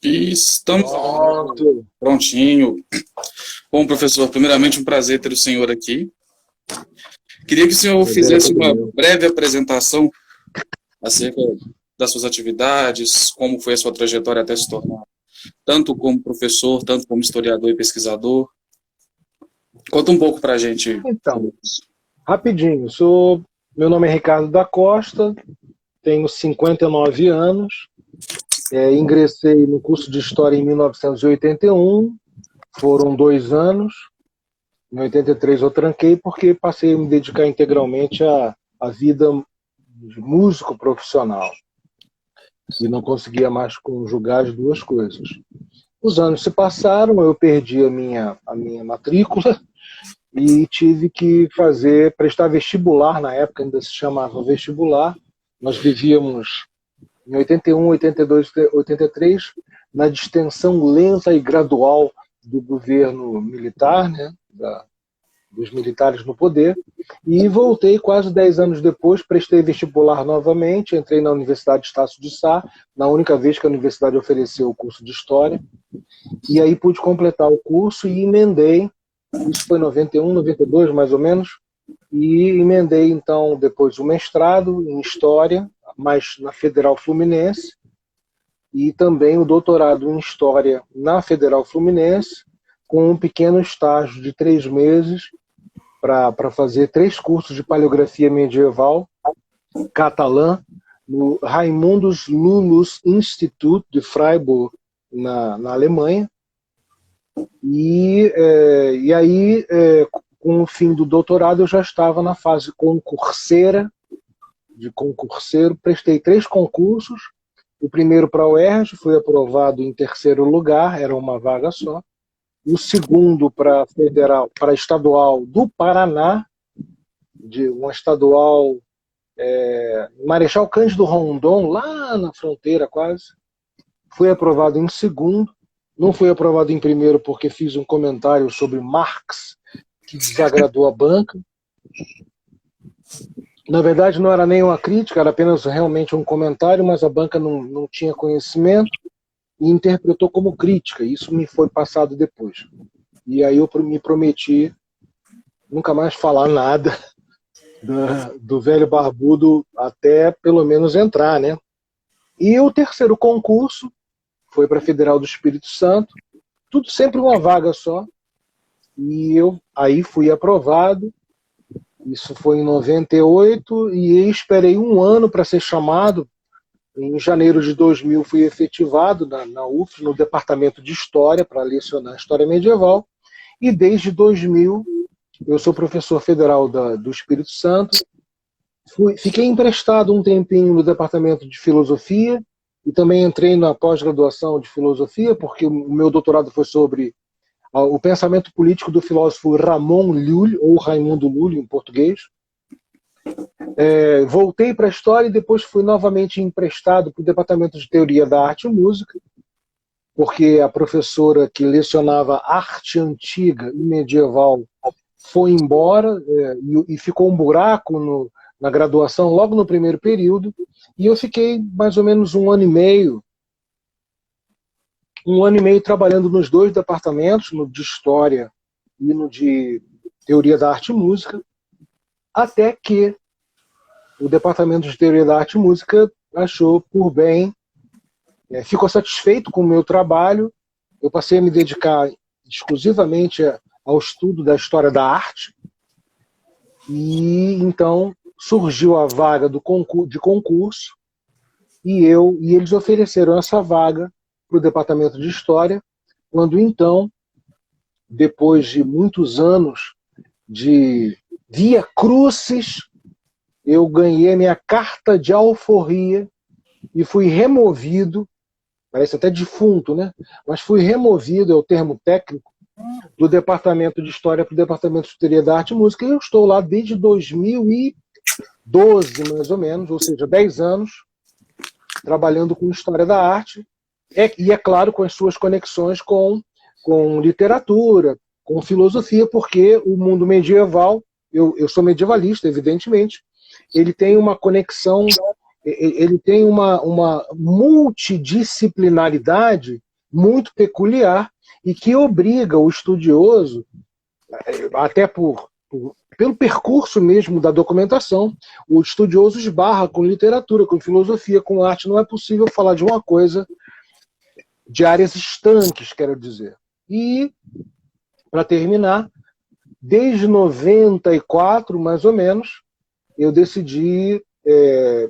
E estamos Pronto. prontinho. Bom, professor, primeiramente um prazer ter o senhor aqui. Queria que o senhor fizesse uma breve apresentação acerca das suas atividades, como foi a sua trajetória até se tornar tanto como professor, tanto como historiador e pesquisador. Conta um pouco para a gente. Então, rapidinho, meu nome é Ricardo da Costa, tenho 59 anos, ingressei no curso de História em 1981, foram 2 anos, em 83 eu tranquei porque passei a me dedicar integralmente à vida de músico profissional e não conseguia mais conjugar as duas coisas. Os anos se passaram, eu perdi a minha matrícula e tive que prestar vestibular, na época ainda se chamava vestibular. Nós vivíamos em 81, 82, 83, na distensão lenta e gradual do governo militar, né, dos militares no poder, e voltei quase 10 anos depois, prestei vestibular novamente, entrei na Universidade de Estácio de Sá, na única vez que a universidade ofereceu o curso de História, e aí pude completar o curso e emendei, isso foi em 91, 92 mais ou menos, e emendei então depois o mestrado em História, mas na Federal Fluminense, e também o doutorado em História na Federal Fluminense, com um pequeno estágio de 3 meses para fazer 3 cursos de paleografia medieval catalã no Raimundus Lullus Institut de Freiburg, na Alemanha. E aí, com o fim do doutorado, eu já estava na fase concurseira, de concurseiro, prestei 3 concursos. O primeiro para a UERJ, fui aprovado em 3º lugar, era uma vaga só. O segundo para estadual do Paraná, de uma estadual Marechal Cândido Rondon, lá na fronteira quase. Fui aprovado em segundo. Não fui aprovado em primeiro porque fiz um comentário sobre Marx que desagradou a banca. Na verdade, não era nem uma crítica, era apenas realmente um comentário, mas a banca não tinha conhecimento e interpretou como crítica. Isso me foi passado depois. E aí eu me prometi nunca mais falar nada do velho barbudo até pelo menos entrar, né? E o terceiro concurso foi para a Federal do Espírito Santo, tudo sempre uma vaga só. E eu aí fui aprovado. Isso foi em 98 e esperei um ano para ser chamado. Em janeiro de 2000 fui efetivado na UF, no Departamento de História, para lecionar História Medieval. E desde 2000 eu sou professor federal do Espírito Santo. Fiquei emprestado um tempinho no Departamento de Filosofia e também entrei na pós-graduação de Filosofia, porque o meu doutorado foi sobre o pensamento político do filósofo Ramon Llull, ou Raimundo Lully em português. Voltei para a História e depois fui novamente emprestado para o Departamento de Teoria da Arte e Música, porque a professora que lecionava arte antiga e medieval foi embora e ficou um buraco na graduação logo no primeiro período, e eu fiquei mais ou menos um ano e meio trabalhando nos 2 departamentos, no de História e no de Teoria da Arte e Música, até que o Departamento de Teoria da Arte e Música achou por bem, ficou satisfeito com o meu trabalho. Eu passei a me dedicar exclusivamente ao estudo da história da arte, e então surgiu a vaga de concurso, e eles ofereceram essa vaga para o Departamento de História, quando então, depois de muitos anos de via crucis, eu ganhei minha carta de alforria e fui removido, parece até defunto, né? Mas fui removido, é o termo técnico, do Departamento de História para o Departamento de Teoria da Arte e Música, e eu estou lá desde 2012, mais ou menos, ou seja, 10 anos, trabalhando com História da Arte, e é claro, com as suas conexões com literatura, com filosofia, porque o mundo medieval, eu sou medievalista, evidentemente, ele tem uma conexão, ele tem uma multidisciplinaridade muito peculiar e que obriga o estudioso, até pelo percurso mesmo da documentação, o estudioso esbarra com literatura, com filosofia, com arte. Não é possível falar de uma coisa de áreas estanques, quero dizer. E, para terminar, desde 94, mais ou menos, eu decidi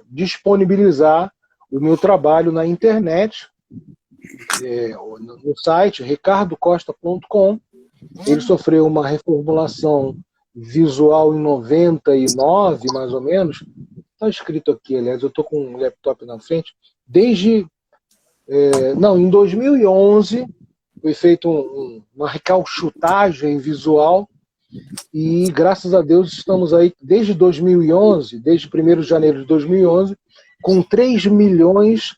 disponibilizar o meu trabalho na internet, no site ricardocosta.com. Ele sofreu uma reformulação visual em 99, mais ou menos. Está escrito aqui, aliás, eu estou com um laptop na frente. Em 2011 foi feita uma recalchutagem visual e, graças a Deus, estamos aí desde 2011, desde 1º de janeiro de 2011, com 3 milhões,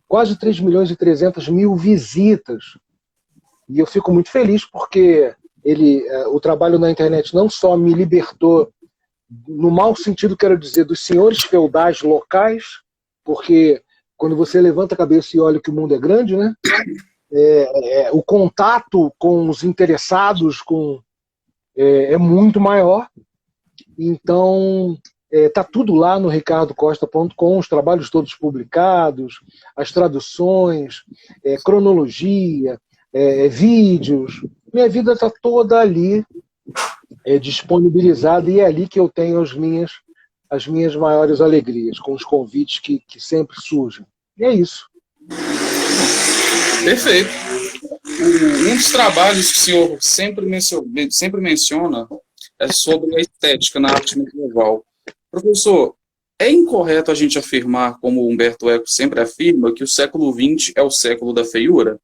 quase 3 milhões e 300 mil visitas. E eu fico muito feliz porque o trabalho na internet não só me libertou, no mau sentido, quero dizer, dos senhores feudais locais, porque quando você levanta a cabeça e olha que o mundo é grande, né? O contato com os interessados é muito maior. Então, está tudo lá no ricardocosta.com, os trabalhos todos publicados, as traduções, cronologia, vídeos. Minha vida está toda ali, disponibilizada, e é ali que eu tenho as minhas maiores alegrias, com os convites que sempre surgem. E é isso. Perfeito. Um dos trabalhos que o senhor sempre menciona é sobre a estética na arte medieval. Professor, é incorreto a gente afirmar, como o Humberto Eco sempre afirma, que o século XX é o século da feiura?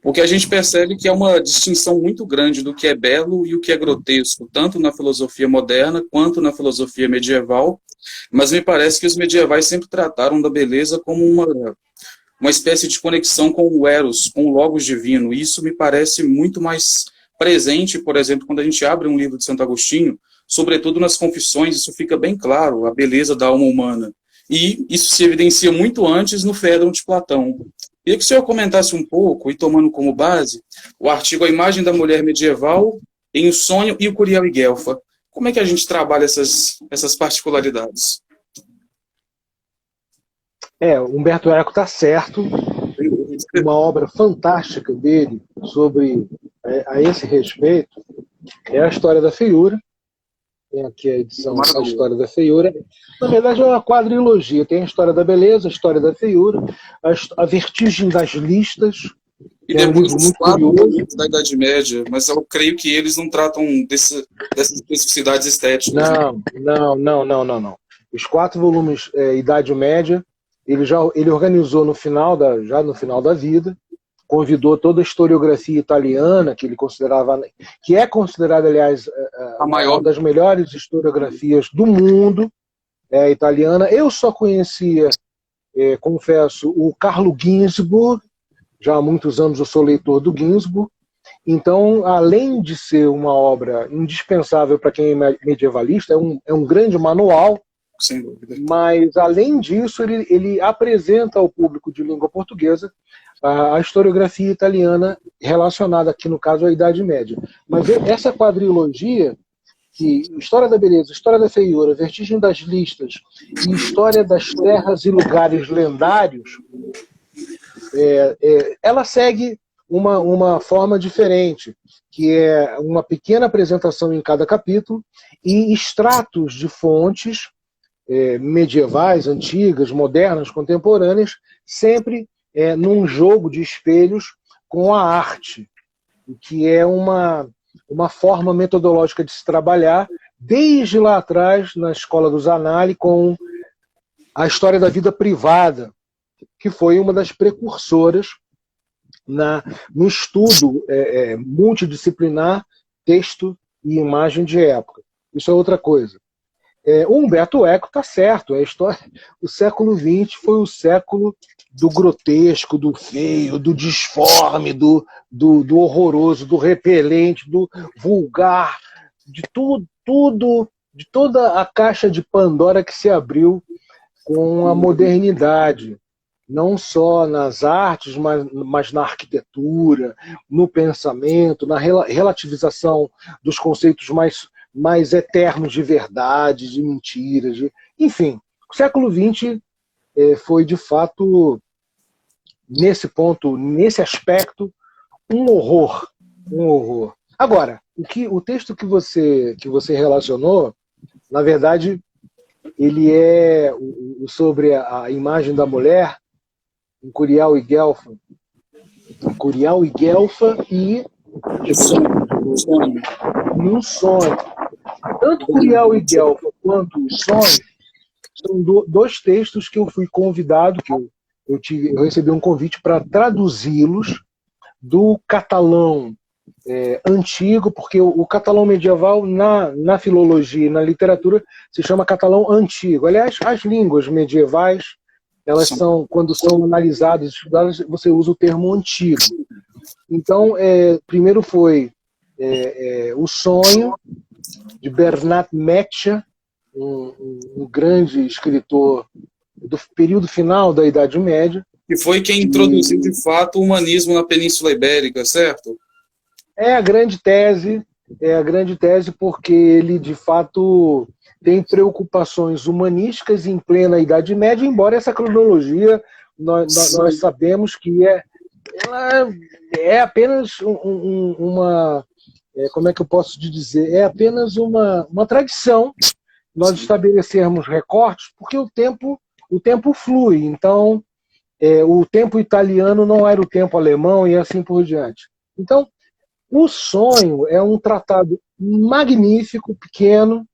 Porque a gente percebe que é uma distinção muito grande do que é belo e o que é grotesco, tanto na filosofia moderna quanto na filosofia medieval, mas me parece que os medievais sempre trataram da beleza como uma espécie de conexão com o Eros, com o Logos divino, e isso me parece muito mais presente, por exemplo, quando a gente abre um livro de Santo Agostinho, sobretudo nas Confissões, isso fica bem claro, a beleza da alma humana. E isso se evidencia muito antes no Fédon de Platão. Queria que o senhor comentasse um pouco, e tomando como base, o artigo A Imagem da Mulher Medieval em O Sonho e o Curiel e Guelfa. Como é que a gente trabalha essas particularidades? Humberto Eco está certo. Uma obra fantástica dele a esse respeito é a História da Feiura. Tem aqui a edição da História da Feiura. Na verdade, é uma quadrilogia. Tem a História da Beleza, a História da Feiura, a Vertigem das Listas. E depois os 4 volumes da Idade Média, mas eu creio que eles não tratam dessas especificidades estéticas. Não. Os 4 volumes Idade Média, ele organizou no final da vida, convidou toda a historiografia italiana, que ele considerava, que é considerada, aliás, uma das melhores historiografias do mundo, italiana. Eu só conhecia, confesso, o Carlo Ginzburg. Já há muitos anos eu sou leitor do Ginzburg. Então, além de ser uma obra indispensável para quem é medievalista, é um grande manual. Sem dúvida. Mas, além disso, ele apresenta ao público de língua portuguesa a historiografia italiana relacionada, aqui no caso, à Idade Média. Mas essa quadrilogia, que História da Beleza, História da Feiura, Vertigem das Listas e História das Terras e Lugares Lendários, ela segue uma forma diferente, que é uma pequena apresentação em cada capítulo e extratos de fontes medievais, antigas, modernas, contemporâneas, sempre num jogo de espelhos com a arte, que é uma forma metodológica de se trabalhar desde lá atrás, na Escola do Zanelli, com a História da Vida Privada, que foi uma das precursoras no estudo multidisciplinar, texto e imagem de época. Isso é outra coisa. O Humberto Eco está certo. O século XX foi o século do grotesco, do feio, do disforme, do horroroso, do repelente, do vulgar, de tudo, de toda a caixa de Pandora que se abriu com a modernidade. Não só nas artes, mas na arquitetura, no pensamento, na relativização dos conceitos mais eternos de verdade, de mentiras. Enfim, o século XX foi, de fato, nesse ponto, nesse aspecto, um horror. Um horror. Agora, o texto que você relacionou, na verdade, ele é sobre a imagem da mulher, em Curial e Guelfa. Curial e Guelfa e um sonho. Tanto Curial e Guelfa quanto os sonhos são dois textos que eu fui convidado, que eu recebi um convite para traduzi-los do catalão antigo, porque o catalão medieval na filologia e na literatura se chama catalão antigo. Aliás, as línguas medievais, elas são, quando são analisadas, estudadas, você usa o termo antigo. Então, primeiro foi O Sonho, de Bernat Metja, um grande escritor do período final da Idade Média. Que foi quem introduziu, de fato, o humanismo na Península Ibérica, certo? É a grande tese, porque ele, de fato, tem preocupações humanísticas em plena Idade Média, embora essa cronologia nós sabemos que ela é apenas uma... como é que eu posso te dizer? É apenas uma tradição nós estabelecermos recortes, porque o tempo flui. Então, o tempo italiano não era o tempo alemão e assim por diante. Então, O Sonho é um tratado magnífico, pequeno,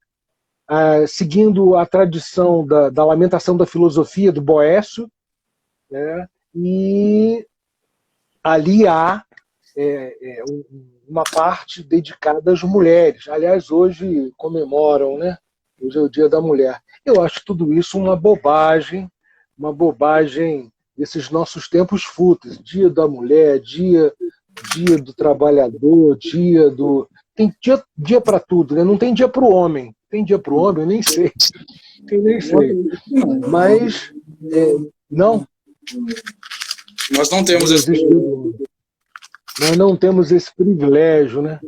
seguindo a tradição da lamentação da filosofia do Boécio, né? E ali há uma parte dedicada às mulheres. Aliás, hoje comemoram, né? Hoje é o Dia da Mulher. Eu acho tudo isso uma bobagem desses nossos tempos fúteis. Dia da Mulher, dia do trabalhador, tem dia para tudo, né? Não tem dia para o homem. Tem dia para o homem? Eu nem sei. Mas, não. Nós não temos esse privilégio. Nós não temos esse privilégio, né?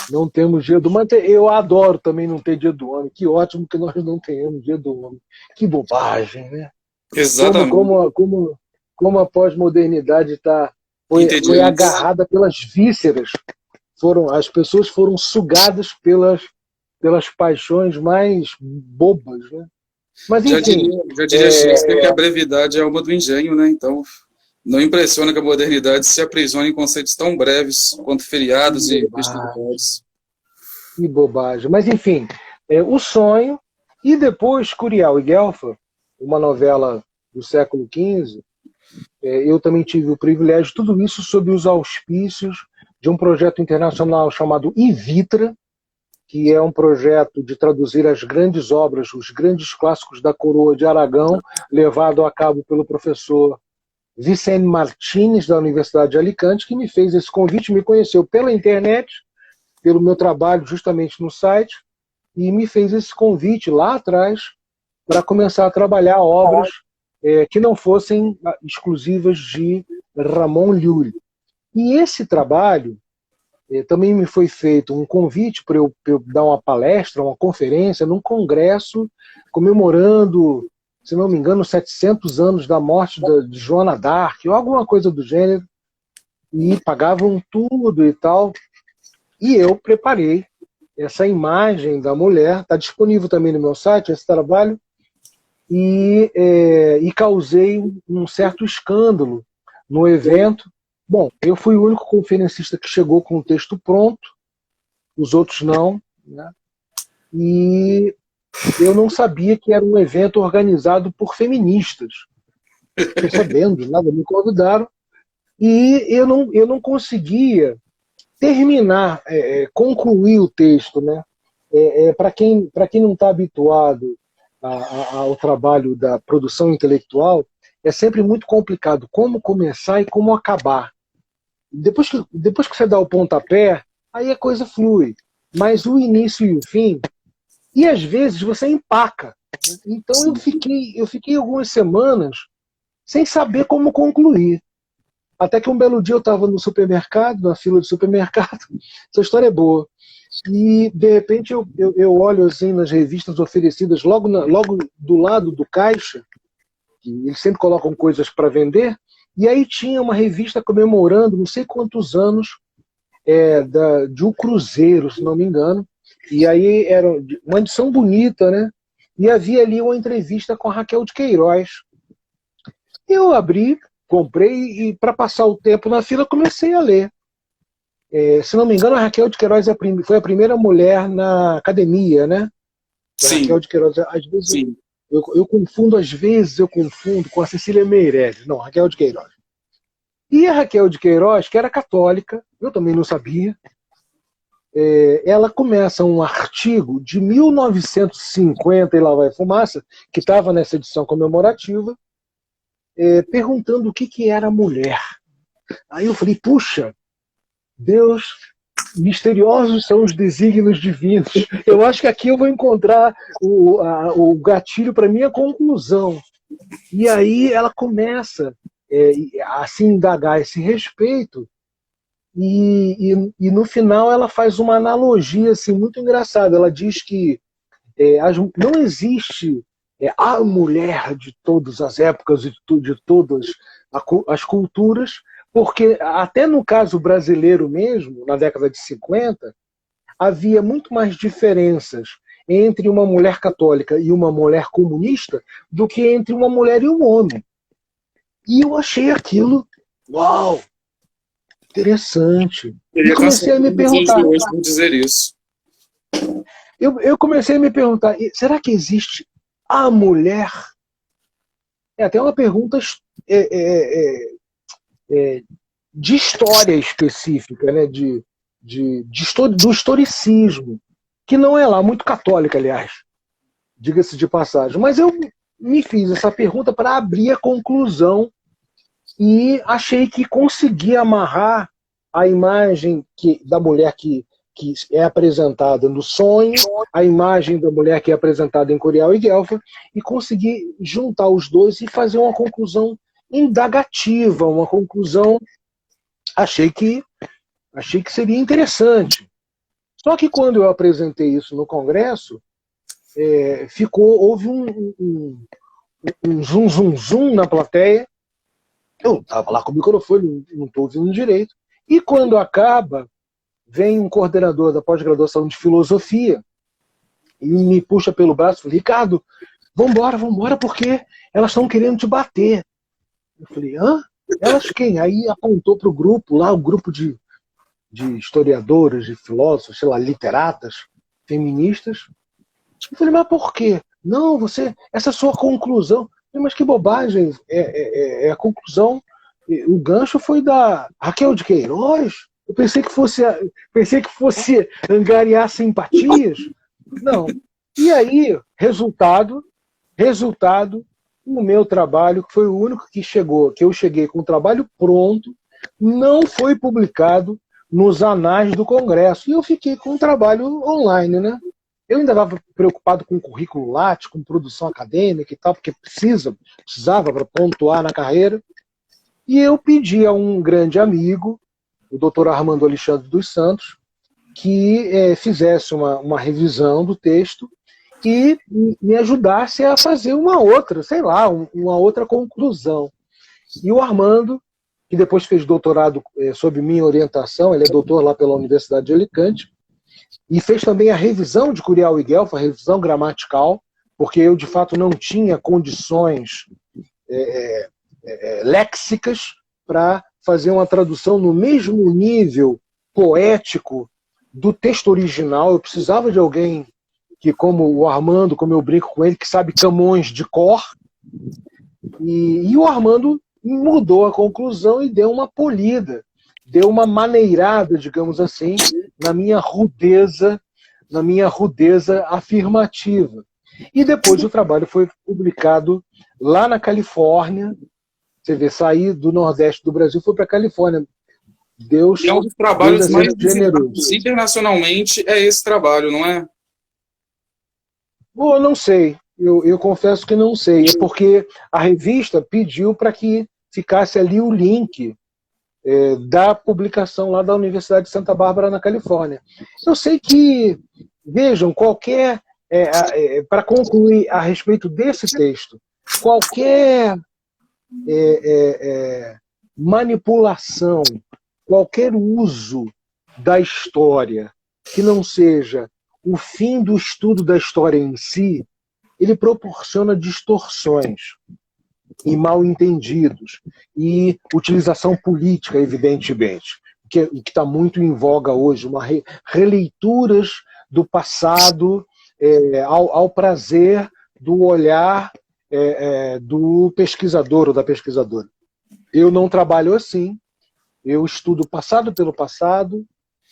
Não temos dia do homem. Eu adoro também não ter dia do homem. Que ótimo que nós não tenhamos dia do homem. Que bobagem, né? Exatamente. Como a pós-modernidade foi agarrada pelas vísceras. As pessoas foram sugadas pelas paixões mais bobas, né? Mas, enfim, já diria Shakespeare que a brevidade é a alma do engenho, né? Então, não impressiona que a modernidade se aprisione em conceitos tão breves quanto feriados e festividades. Que bobagem. Mas, enfim, O Sonho e depois Curial e Guelfa, uma novela do século XV, eu também tive o privilégio, tudo isso sob os auspícios de um projeto internacional chamado IVITRA, que é um projeto de traduzir as grandes obras, os grandes clássicos da coroa de Aragão, levado a cabo pelo professor Vicente Martínez, da Universidade de Alicante, que me fez esse convite, me conheceu pela internet, pelo meu trabalho justamente no site, e me fez esse convite lá atrás para começar a trabalhar obras que não fossem exclusivas de Ramon Llull. E esse trabalho, também me foi feito um convite para eu dar uma palestra, uma conferência, num congresso comemorando, se não me engano, 700 anos da morte de Joana d'Arc, ou alguma coisa do gênero, e pagavam tudo e tal. E eu preparei essa imagem da mulher, está disponível também no meu site, esse trabalho, e causei um certo escândalo no evento. Bom, eu fui o único conferencista que chegou com o texto pronto, os outros não, né? E eu não sabia que era um evento organizado por feministas. Fiquei sabendo, nada, me convidaram. E eu não conseguia terminar, concluir o texto, né? Para quem não está habituado ao trabalho da produção intelectual, é sempre muito complicado como começar e como acabar. Depois que você dá o pontapé, aí a coisa flui. Mas o início e o fim, e às vezes você empaca. Então eu fiquei algumas semanas sem saber como concluir. Até que um belo dia eu estava no supermercado, na fila de supermercado, essa história é boa. E de repente eu olho assim nas revistas oferecidas logo do lado do caixa, que eles sempre colocam coisas para vender, e aí tinha uma revista comemorando não sei quantos anos de um cruzeiro, se não me engano, e aí era uma edição bonita, né? E havia ali uma entrevista com a Raquel de Queiroz. Eu abri, comprei e para passar o tempo na fila comecei a ler. Se não me engano, a Raquel de Queiroz foi a primeira mulher na academia, né? A Raquel de Queiroz, às vezes às vezes eu confundo com a Cecília Meirelles. Não, Raquel de Queiroz. E a Raquel de Queiroz, que era católica, eu também não sabia, ela começa um artigo de 1950, e lá vai fumaça, que estava nessa edição comemorativa, perguntando o que era mulher. Aí eu falei, puxa, Deus, misteriosos são os desígnios divinos. Eu acho que aqui eu vou encontrar o gatilho para minha conclusão. E aí ela começa a se indagar a esse respeito e no final ela faz uma analogia assim, muito engraçada. Ela diz que não existe a mulher de todas as épocas e de todas as culturas, porque até no caso brasileiro mesmo, na década de 50, havia muito mais diferenças entre uma mulher católica e uma mulher comunista do que entre uma mulher e um homem. E eu achei aquilo, uau, interessante. E comecei a me perguntar. Vou dizer isso. Eu comecei a me perguntar, será que existe a mulher? É até uma pergunta de história específica, né? Do historicismo, que não é lá muito católica, aliás, diga-se de passagem. Mas eu me fiz essa pergunta para abrir a conclusão e achei que consegui amarrar a imagem da mulher que é apresentada no sonho, a imagem da mulher que é apresentada em Curial e Guelfa, e consegui juntar os dois e fazer uma conclusão indagativa, uma conclusão achei que seria interessante. Só que quando eu apresentei isso no Congresso, houve um zum zum zum na plateia. Eu estava lá com o microfone, não estou ouvindo direito. E quando acaba, vem um coordenador da pós-graduação de filosofia e me puxa pelo braço e fala, Ricardo, vambora, porque elas estão querendo te bater. Eu falei, hã? Elas quem? Aí apontou para o grupo lá, o grupo de historiadoras, de filósofos, sei lá, literatas, feministas. Eu falei, mas por quê? Não, essa sua conclusão. Eu falei, mas que bobagem, a conclusão, o gancho foi da Raquel de Queiroz. Eu pensei que fosse angariar simpatias. Não. E aí, resultado, o meu trabalho, que foi o único que eu cheguei com o trabalho pronto, não foi publicado nos anais do Congresso. E eu fiquei com o trabalho online, né? Eu ainda estava preocupado com o currículo Lattes, com produção acadêmica e tal, porque precisava para pontuar na carreira. E eu pedi a um grande amigo, o Dr. Armando Alexandre dos Santos, que fizesse uma revisão do texto e me ajudasse a fazer uma outra conclusão. E o Armando, que depois fez doutorado sob minha orientação, ele é doutor lá pela Universidade de Alicante, e fez também a revisão de Curial e Guelfa, a revisão gramatical, porque eu, de fato, não tinha condições léxicas para fazer uma tradução no mesmo nível poético do texto original. Eu precisava de alguém que, como o Armando, como eu brinco com ele, que sabe Camões de cor. E o Armando mudou a conclusão e deu uma polida, deu uma maneirada, digamos assim, na minha rudeza afirmativa. E depois o trabalho foi publicado lá na Califórnia. Você vê, sair do Nordeste do Brasil, foi para a Califórnia. Deus, E é um dos trabalhos Deus mais generoso. visitados internacionalmente, é esse trabalho, não é? Eu não sei, eu confesso que não sei. É porque a revista pediu para que ficasse ali o link da publicação lá da Universidade de Santa Bárbara, na Califórnia. Eu sei que, vejam, para concluir a respeito desse texto, qualquer manipulação, qualquer uso da história que não seja o fim do estudo da história em si, ele proporciona distorções e mal entendidos e utilização política, evidentemente, que está muito em voga hoje, releituras do passado ao prazer do olhar do pesquisador ou da pesquisadora. Eu não trabalho assim. Eu estudo o passado pelo passado,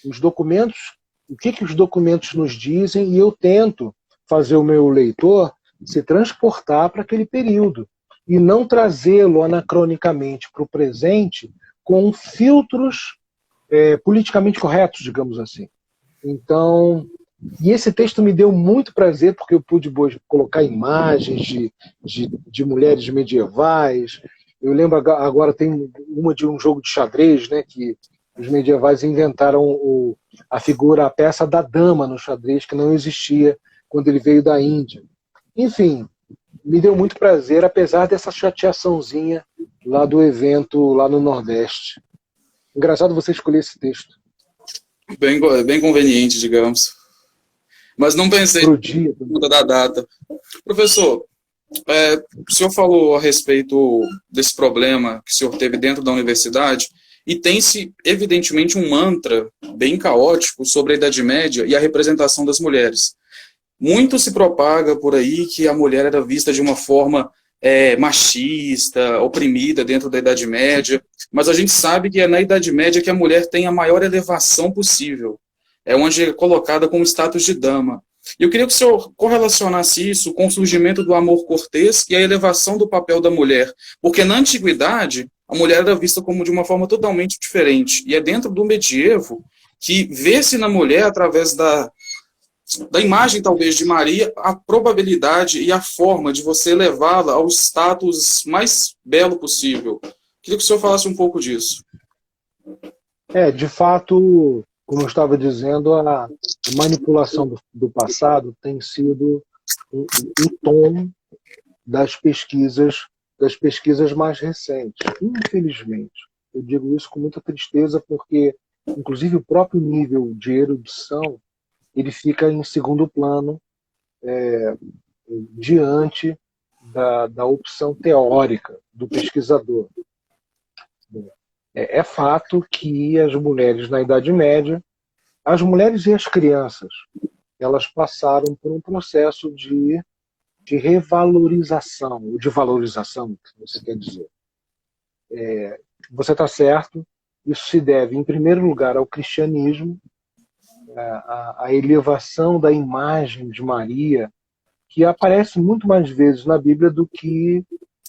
os documentos, o que os documentos nos dizem, e eu tento fazer o meu leitor se transportar para aquele período e não trazê-lo anacronicamente para o presente com filtros politicamente corretos, digamos assim. Então, e esse texto me deu muito prazer, porque eu pude colocar imagens de mulheres medievais. Eu lembro agora, tem uma de um jogo de xadrez, né, que os medievais inventaram a figura, a peça da dama no xadrez, que não existia quando ele veio da Índia. Enfim, me deu muito prazer, apesar dessa chateaçãozinha lá do evento lá no Nordeste. Engraçado você escolher esse texto. Bem conveniente, digamos. Mas não pensei por conta da data. Professor, o senhor falou a respeito desse problema que o senhor teve dentro da universidade, e tem-se, evidentemente, um mantra bem caótico sobre a Idade Média e a representação das mulheres. Muito se propaga por aí que a mulher era vista de uma forma machista, oprimida dentro da Idade Média, mas a gente sabe que é na Idade Média que a mulher tem a maior elevação possível. É onde é colocada como status de dama. E eu queria que o senhor correlacionasse isso com o surgimento do amor cortês e a elevação do papel da mulher. Porque na antiguidade, a mulher era vista como de uma forma totalmente diferente. E é dentro do medievo que vê-se na mulher, através da imagem, talvez, de Maria, a probabilidade e a forma de você elevá-la ao status mais belo possível. Queria que o senhor falasse um pouco disso. De fato, como eu estava dizendo, a manipulação do passado tem sido o tom das pesquisas mais recentes. Infelizmente, eu digo isso com muita tristeza, porque, inclusive, o próprio nível de erudição ele fica em segundo plano diante da opção teórica do pesquisador. É fato que as mulheres na Idade Média, as mulheres e as crianças, elas passaram por um processo de revalorização, ou de valorização, que você quer dizer. Você está certo, isso se deve, em primeiro lugar, ao cristianismo, a elevação da imagem de Maria, que aparece muito mais vezes na Bíblia do que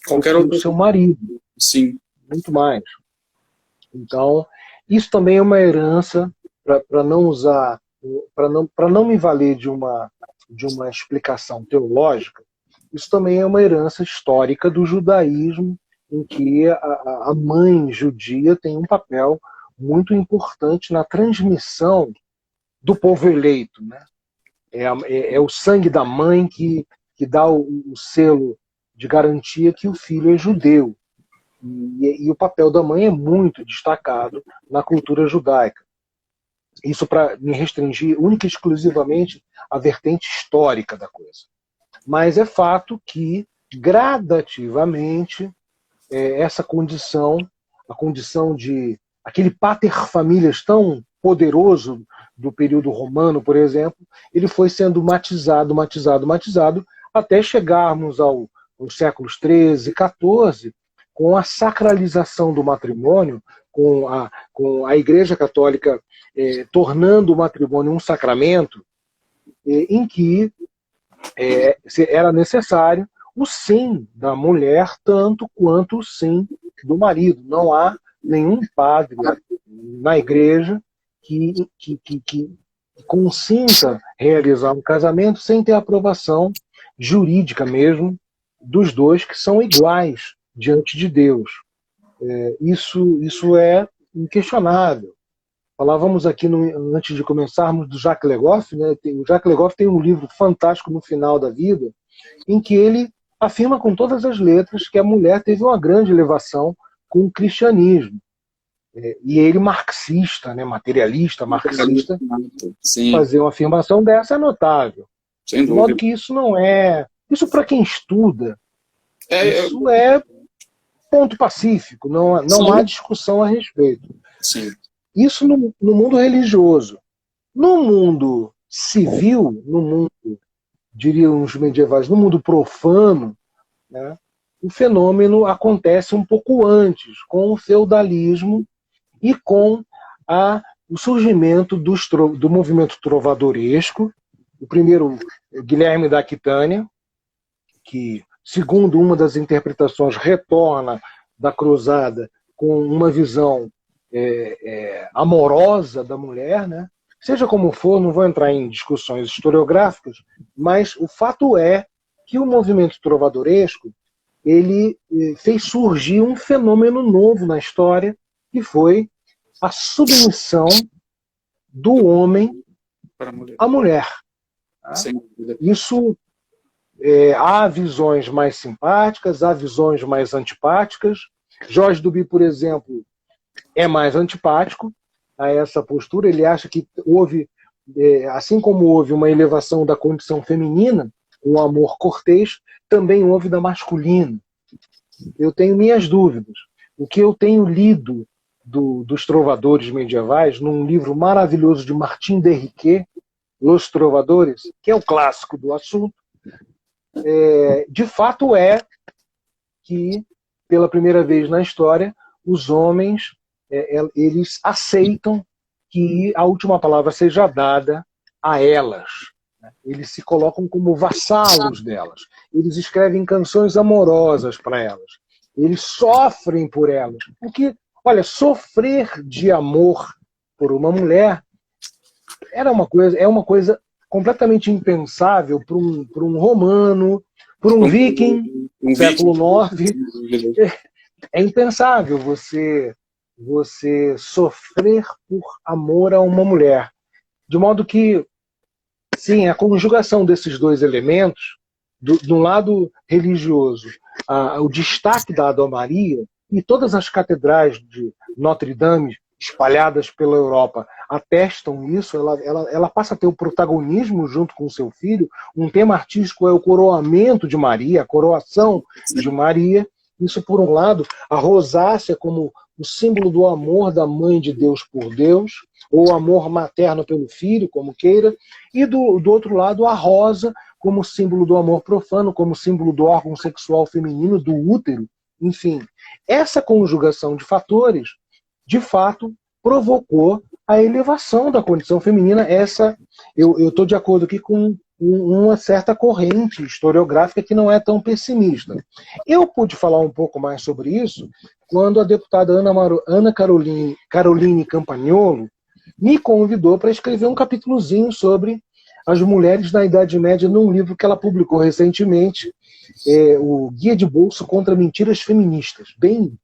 o seu marido. Sim. Muito mais. Então, isso também é uma herança, para não me valer de uma explicação teológica, isso também é uma herança histórica do judaísmo, em que a mãe judia tem um papel muito importante na transmissão do povo eleito, né? É o sangue da mãe que dá o selo de garantia que o filho é judeu. E o papel da mãe é muito destacado na cultura judaica. Isso para me restringir única e exclusivamente à vertente histórica da coisa. Mas é fato que, gradativamente, essa condição, a condição de aquele pater familias tão poderoso do período romano, por exemplo, ele foi sendo matizado, até chegarmos ao os séculos XIII e XIV, com a sacralização do matrimônio, com a Igreja Católica tornando o matrimônio um sacramento, em que era necessário o sim da mulher tanto quanto o sim do marido. Não há nenhum padre na igreja que consinta realizar um casamento sem ter aprovação jurídica mesmo dos dois, que são iguais diante de Deus. Isso é inquestionável. Falávamos aqui, antes de começarmos, do Jacques Le Goff, né? O Jacques Le Goff tem um livro fantástico no final da vida, em que ele afirma com todas as letras que a mulher teve uma grande elevação com o cristianismo. E ele, marxista, né? Materialista, marxista, sim, fazer uma afirmação dessa é notável. sem De dúvida. modo que isso não é... Isso para quem estuda, isso é ponto pacífico, não há discussão a respeito. Sim. Isso no mundo religioso. No mundo civil, no mundo, diriam os medievais, no mundo profano, né, o fenômeno acontece um pouco antes, com o feudalismo e com o surgimento do movimento trovadoresco. O primeiro, Guilherme da Aquitânia, que, segundo uma das interpretações, retorna da cruzada com uma visão amorosa da mulher, né? Seja como for, não vou entrar em discussões historiográficas, mas o fato é que o movimento trovadoresco ele fez surgir um fenômeno novo na história, que foi a submissão do homem à mulher. Tá? Isso há visões mais simpáticas, há visões mais antipáticas. Jorge Duby, por exemplo, é mais antipático a essa postura. Ele acha que houve, assim como houve uma elevação da condição feminina, um amor cortês, também houve da masculina. Eu tenho minhas dúvidas. O que eu tenho lido dos trovadores medievais, num livro maravilhoso de Martin Derriquet, Los Trovadores, que é o clássico do assunto, de fato é que, pela primeira vez na história, os homens eles aceitam que a última palavra seja dada a elas. Eles se colocam como vassalos delas. Eles escrevem canções amorosas para elas. Eles sofrem por elas. Porque, olha, sofrer de amor por uma mulher é uma coisa completamente impensável para um romano, para um viking, século IX. É impensável você sofrer por amor a uma mulher. De modo que, sim, a conjugação desses dois elementos, do lado religioso, o destaque dado a Maria, e todas as catedrais de Notre Dame espalhadas pela Europa atestam isso, ela passa a ter o protagonismo junto com o seu filho. Um tema artístico é o coroamento de Maria, a coroação de Maria. Isso, por um lado, a rosácea como o símbolo do amor da mãe de Deus por Deus, ou amor materno pelo filho, como queira, e do outro lado, a rosa como símbolo do amor profano, como símbolo do órgão sexual feminino, do útero. Enfim, essa conjugação de fatores, de fato, provocou a elevação da condição feminina. Eu estou de acordo aqui com uma certa corrente historiográfica que não é tão pessimista. Eu pude falar um pouco mais sobre isso quando a deputada Ana Caroline Campagnolo me convidou para escrever um capítulozinho sobre as mulheres na Idade Média num livro que ela publicou recentemente, o Guia de Bolso contra Mentiras Feministas. Bem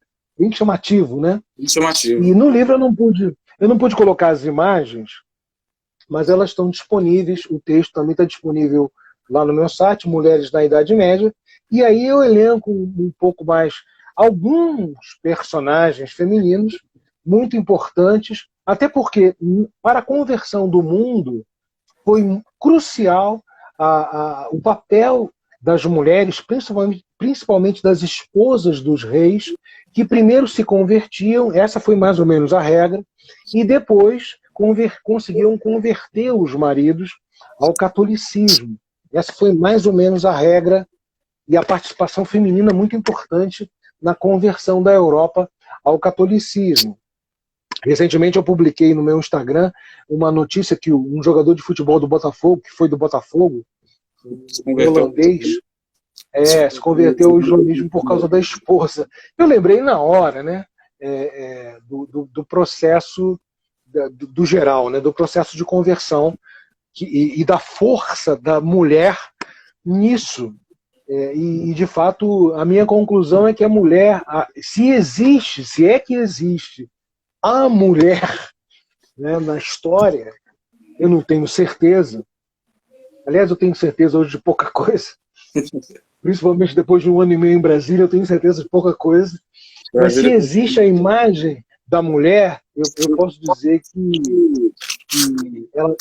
chamativo, né? Bem chamativo. E no livro eu não pude colocar as imagens, mas elas estão disponíveis, o texto também está disponível lá no meu site, Mulheres na Idade Média, e aí eu elenco um pouco mais alguns personagens femininos muito importantes, até porque para a conversão do mundo foi crucial o papel das mulheres, principalmente das esposas dos reis, que primeiro se convertiam, essa foi mais ou menos a regra, e depois conseguiam converter os maridos ao catolicismo. Essa foi mais ou menos a regra e a participação feminina muito importante na conversão da Europa ao catolicismo. Recentemente eu publiquei no meu Instagram uma notícia que um jogador de futebol do Botafogo, que foi do Botafogo, um holandês, se converteu ao islamismo por causa da esposa. Eu lembrei na hora, né, do processo do geral, né, do processo de conversão e da força da mulher nisso. E de fato, a minha conclusão é que a mulher, se é que existe a mulher, né, na história, eu não tenho certeza. Aliás, eu tenho certeza hoje de pouca coisa. Principalmente depois de 1 ano e meio em Brasília, eu tenho certeza de pouca coisa. Mas se existe a imagem da mulher, eu posso dizer que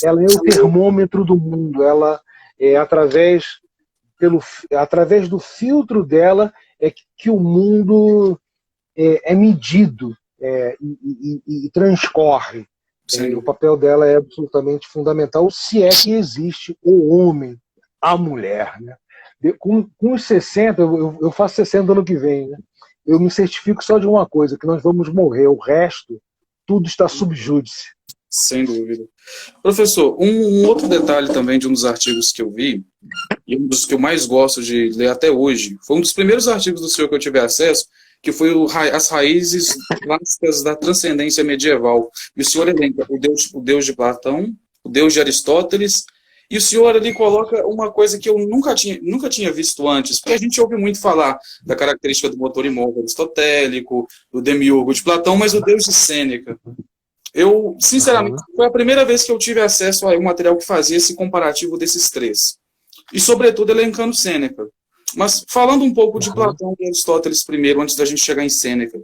ela é o termômetro do mundo. Ela é através do filtro dela que o mundo é medido e transcorre. O papel dela é absolutamente fundamental, se é que existe o homem, a mulher. Né? Com os 60, eu faço 60 ano que vem, né? Eu me certifico só de uma coisa, que nós vamos morrer, o resto, tudo está sub júdice. Sem dúvida. Professor, um outro detalhe também de um dos artigos que eu vi, e um dos que eu mais gosto de ler até hoje, foi um dos primeiros artigos do senhor que eu tive acesso, que foi As Raízes Clássicas da Transcendência Medieval. E o senhor elenca o Deus de Platão, o Deus de Aristóteles, e o senhor ali coloca uma coisa que eu nunca tinha visto antes, porque a gente ouve muito falar da característica do motor imóvel aristotélico, do demiurgo de Platão, mas o Deus de Sêneca. Eu, sinceramente, foi a primeira vez que eu tive acesso a um material que fazia esse comparativo desses três. E, sobretudo, elencando Sêneca. Mas, falando um pouco de Platão e Aristóteles primeiro, antes da gente chegar em Sêneca,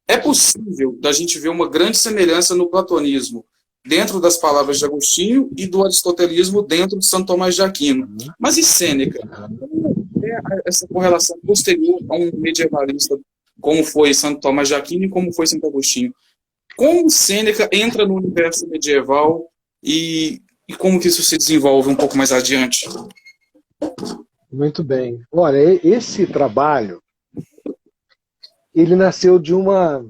é possível da gente ver uma grande semelhança no platonismo dentro das palavras de Agostinho e do aristotelismo dentro de Santo Tomás de Aquino. Mas e Sêneca? Como é essa correlação posterior a um medievalista como foi Santo Tomás de Aquino e como foi Santo Agostinho? Como Sêneca entra no universo medieval e como que isso se desenvolve um pouco mais adiante? Muito bem. Olha, esse trabalho, ele nasceu de uma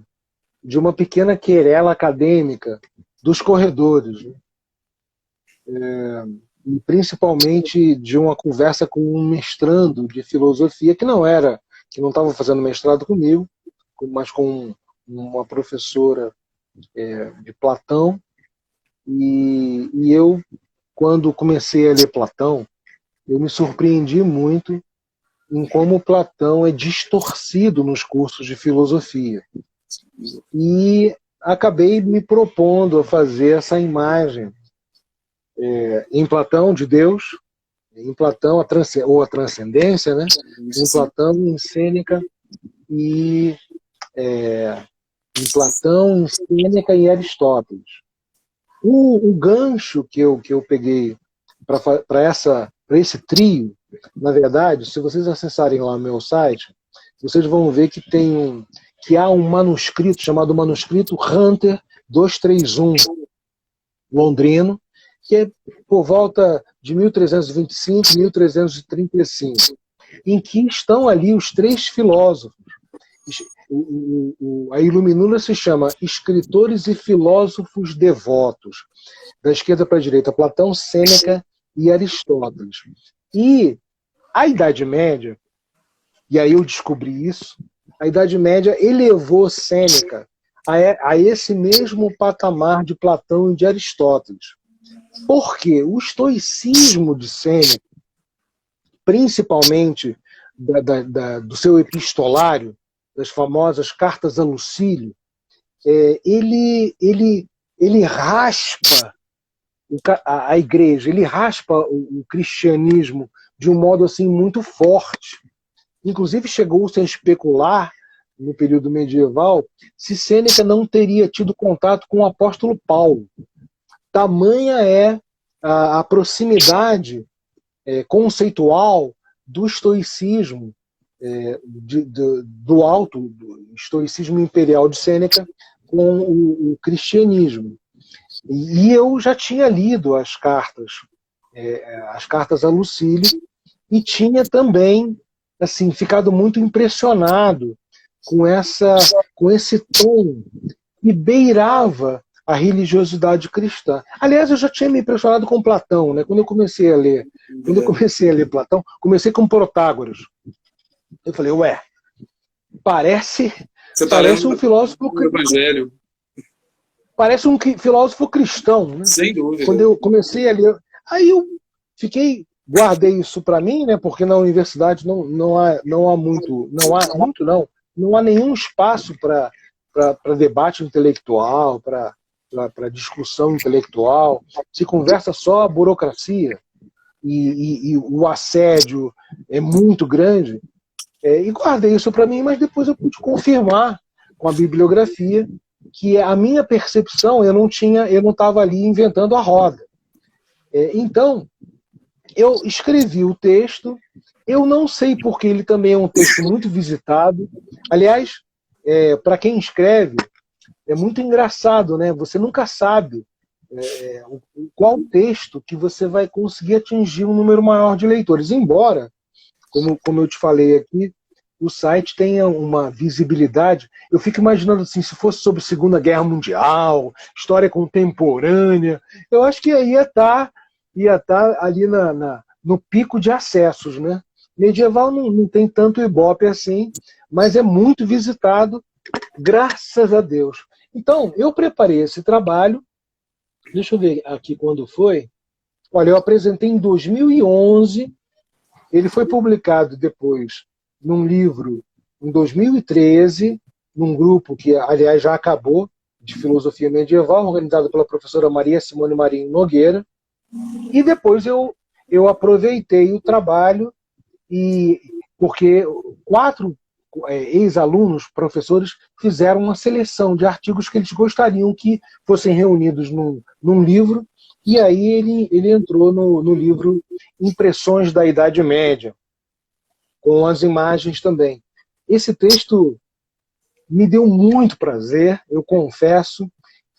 pequena querela acadêmica dos corredores, né? E principalmente de uma conversa com um mestrando de filosofia que não estava fazendo mestrado comigo, mas com uma professora de Platão, e eu, quando comecei a ler Platão, eu me surpreendi muito em como Platão é distorcido nos cursos de filosofia. E acabei me propondo a fazer essa imagem em Platão de Deus, em Platão a transcendência, né? Em Platão, em Sêneca e em Platão, em Sêneca e Aristóteles. O gancho que eu peguei para esse trio, na verdade, se vocês acessarem lá o meu site, vocês vão ver que há um manuscrito chamado Manuscrito Hunter 231, londrino, que é por volta de 1325, 1335, em que estão ali os três filósofos. A Iluminuna se chama Escritores e Filósofos Devotos, da esquerda para a direita, Platão, Sêneca e Aristóteles. E a Idade Média, e aí eu descobri isso, a Idade Média elevou Sêneca a esse mesmo patamar de Platão e de Aristóteles. Por quê? O estoicismo de Sêneca, principalmente do seu epistolário, das famosas cartas a Lucílio, ele raspa a igreja, ele raspa o cristianismo de um modo assim muito forte. Inclusive chegou-se a especular, no período medieval, se Sêneca não teria tido contato com o apóstolo Paulo. Tamanha é a proximidade conceitual do estoicismo, do alto estoicismo imperial de Sêneca com o cristianismo. E eu já tinha lido as cartas a Lucílio, e tinha também assim, ficado muito impressionado com esse tom que beirava a religiosidade cristã. Aliás, eu já tinha me impressionado com Platão, né? Quando eu comecei a ler Platão, comecei com Protágoras. Eu falei, ué, parece um filósofo Evangelho. Parece um filósofo cristão, né? Sem dúvida. Quando eu comecei a ler, aí eu guardei isso para mim, né? Porque na universidade não há nenhum espaço para debate intelectual, para discussão intelectual. Se conversa só a burocracia e o assédio é muito grande. E guardei isso para mim, mas depois eu pude confirmar com a bibliografia que a minha percepção, eu não estava ali inventando a roda. Então, eu escrevi o texto, eu não sei porque ele também é um texto muito visitado. Aliás, para quem escreve, é muito engraçado, né? Você nunca sabe qual texto que você vai conseguir atingir um número maior de leitores. Embora, como eu te falei aqui, o site tenha uma visibilidade. Eu fico imaginando assim, se fosse sobre Segunda Guerra Mundial, história contemporânea, eu acho que ia estar ali no pico de acessos, né? Medieval não tem tanto ibope assim, mas é muito visitado, graças a Deus. Então, eu preparei esse trabalho, deixa eu ver aqui quando foi. Olha, eu apresentei em 2011, ele foi publicado depois num livro em 2013, num grupo que, aliás, já acabou, de filosofia medieval, organizado pela professora Maria Simone Marinho Nogueira, e depois eu aproveitei o trabalho, porque 4 ex-alunos, professores, fizeram uma seleção de artigos que eles gostariam que fossem reunidos num livro, e aí ele entrou no livro Impressões da Idade Média, com as imagens também. Esse texto me deu muito prazer, eu confesso,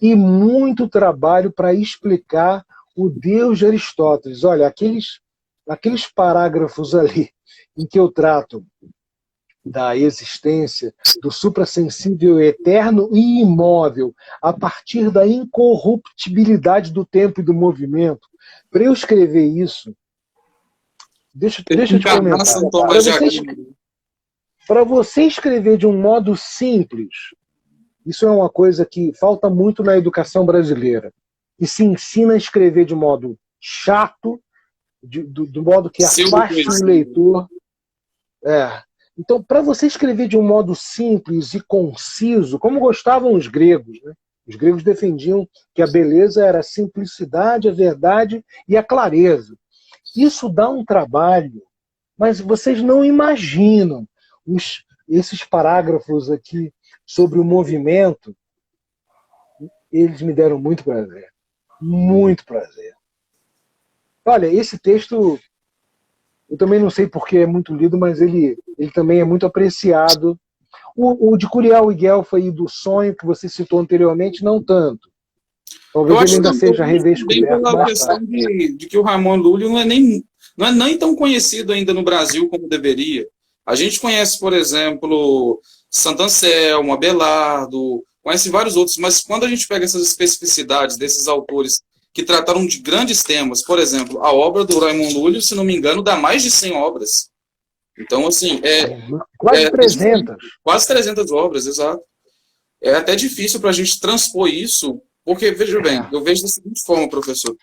e muito trabalho para explicar o Deus de Aristóteles. Olha, aqueles parágrafos ali em que eu trato da existência, do suprassensível eterno e imóvel, a partir da incorruptibilidade do tempo e do movimento. Para eu escrever isso, deixa eu te comentar. Para você escrever de um modo simples, isso é uma coisa que falta muito na educação brasileira, e se ensina a escrever de modo chato, do modo que afaste o leitor. Então, para você escrever de um modo simples e conciso, como gostavam os gregos, né? Os gregos defendiam que a beleza era a simplicidade, a verdade e a clareza. Isso dá um trabalho, mas vocês não imaginam esses parágrafos aqui sobre o movimento, eles me deram muito prazer. Muito prazer. Olha, esse texto, eu também não sei porque é muito lido, mas ele também é muito apreciado. O de Curial e Guelph aí do sonho, que você citou anteriormente, não tanto. Talvez ele ainda seja redescoberto. Pela questão de que o Ramon Lúlio não é nem tão conhecido ainda no Brasil como deveria. A gente conhece, por exemplo, Santo Anselmo, Abelardo, conhece vários outros, mas quando a gente pega essas especificidades desses autores que trataram de grandes temas, por exemplo, a obra do Ramon Lúlio, se não me engano, dá mais de 100 obras. Então, assim, quase 300. Quase 300 obras, exato. É até difícil para a gente transpor isso, porque, veja bem, eu vejo da seguinte forma, professor.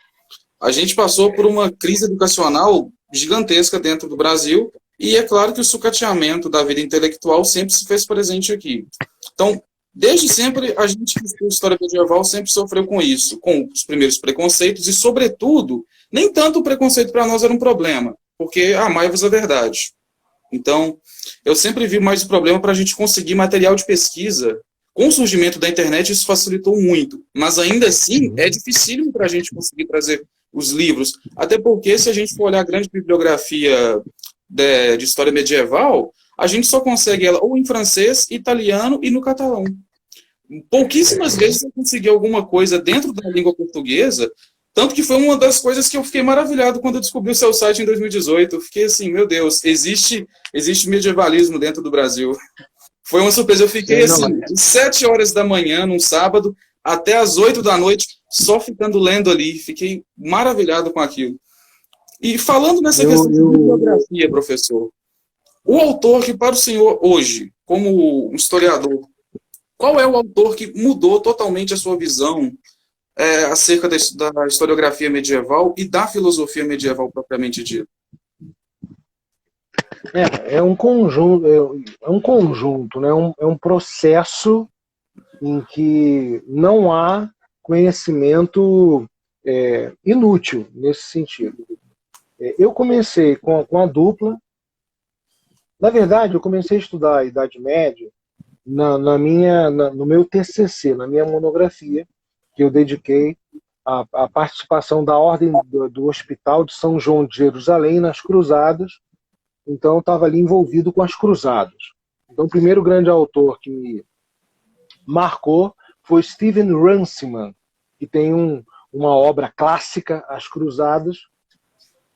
A gente passou por uma crise educacional gigantesca dentro do Brasil, e é claro que o sucateamento da vida intelectual sempre se fez presente aqui. Então, desde sempre, a gente que estuda história medieval sempre sofreu com isso, com os primeiros preconceitos, e, sobretudo, nem tanto o preconceito para nós era um problema, porque amai-vos a verdade. Então, eu sempre vi mais o problema para a gente conseguir material de pesquisa. Com o surgimento da internet, isso facilitou muito. Mas, ainda assim, é dificílimo para a gente conseguir trazer os livros. Até porque, se a gente for olhar a grande bibliografia de história medieval, a gente só consegue ela ou em francês, italiano e no catalão. Pouquíssimas vezes eu consegui alguma coisa dentro da língua portuguesa Tanto que foi uma das coisas que eu fiquei maravilhado quando eu descobri o seu site em 2018. Eu fiquei assim, meu Deus, existe medievalismo dentro do Brasil. Foi uma surpresa. Eu fiquei assim, de 7 horas da manhã, num sábado, até as 8 da noite, só ficando lendo ali. Fiquei maravilhado com aquilo. E falando nessa questão de bibliografia, professor, o autor que para o senhor hoje, como um historiador, qual é o autor que mudou totalmente a sua visão acerca da historiografia medieval e da filosofia medieval propriamente dita? É um conjunto, né? É um processo em que não há conhecimento inútil nesse sentido. Eu comecei com a dupla. Na verdade, eu comecei a estudar a Idade Média no meu TCC, na minha monografia, que eu dediquei à participação da Ordem do Hospital de São João de Jerusalém nas Cruzadas. Então, eu estava ali envolvido com as Cruzadas. Então, o primeiro grande autor que me marcou foi Stephen Runciman, que tem uma obra clássica, As Cruzadas,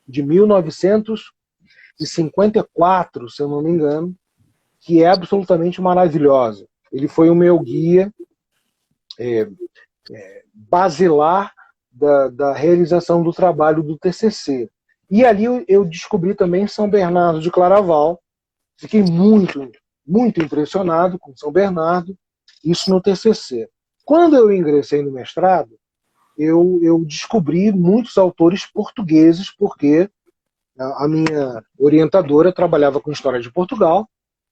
de 1954, se eu não me engano, que é absolutamente maravilhosa. Ele foi o meu guia basilar da realização do trabalho do TCC. E ali eu descobri também São Bernardo de Claraval. Fiquei muito, muito impressionado com São Bernardo, isso no TCC. Quando eu ingressei no mestrado, eu descobri muitos autores portugueses, porque a minha orientadora trabalhava com História de Portugal,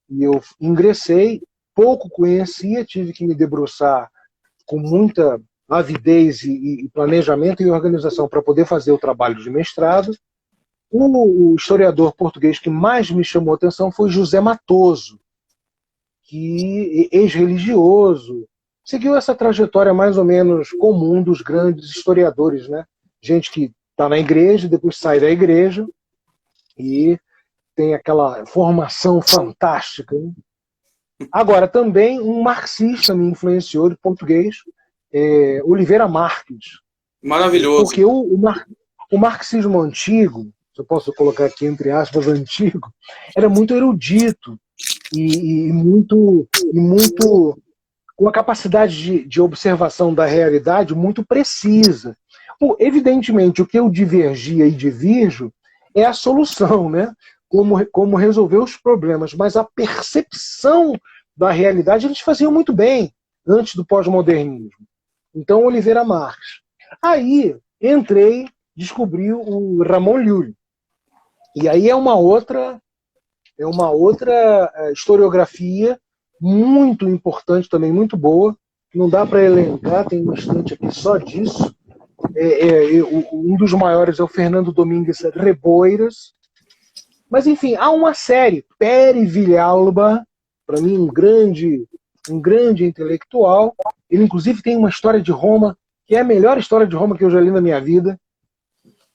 e eu ingressei, pouco conhecia, tive que me debruçar com muita avidez e planejamento e organização para poder fazer o trabalho de mestrado. O historiador português que mais me chamou a atenção foi José Matoso, que ex-religioso, seguiu essa trajetória mais ou menos comum dos grandes historiadores, né? Gente que está na igreja, depois sai da igreja e tem aquela formação fantástica, né? Agora, também um marxista me influenciou, de português, Oliveira Marques. Maravilhoso. Porque o marxismo antigo, se eu posso colocar aqui entre aspas, antigo, era muito erudito e muito com a capacidade de observação da realidade muito precisa. Evidentemente, o que eu divergia e divirjo é a solução, né? Como resolver os problemas, mas a percepção da realidade eles faziam muito bem antes do pós-modernismo. Então, Oliveira Marques. Aí, entrei, descobri o Ramon Llull. E aí é uma outra historiografia muito importante também, muito boa. Não dá para elencar, tem um instante aqui só disso. Um dos maiores é o Fernando Domingues Reboiras. Mas, enfim, há uma série. Pere Villalba, para mim, um grande intelectual. Ele, inclusive, tem uma história de Roma, que é a melhor história de Roma que eu já li na minha vida.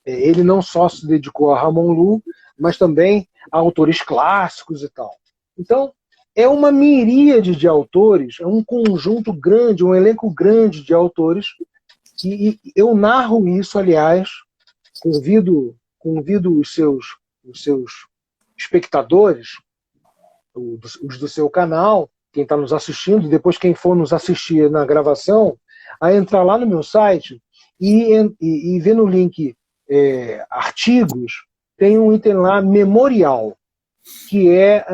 Ele não só se dedicou a Ramon Llull, mas também a autores clássicos e tal. Então, é uma miríade de autores, é um conjunto grande, um elenco grande de autores, e eu narro isso, aliás, convido os seus espectadores, os do seu canal, quem está nos assistindo, depois quem for nos assistir na gravação, a entrar lá no meu site e ver no link artigos, tem um item lá, memorial, que é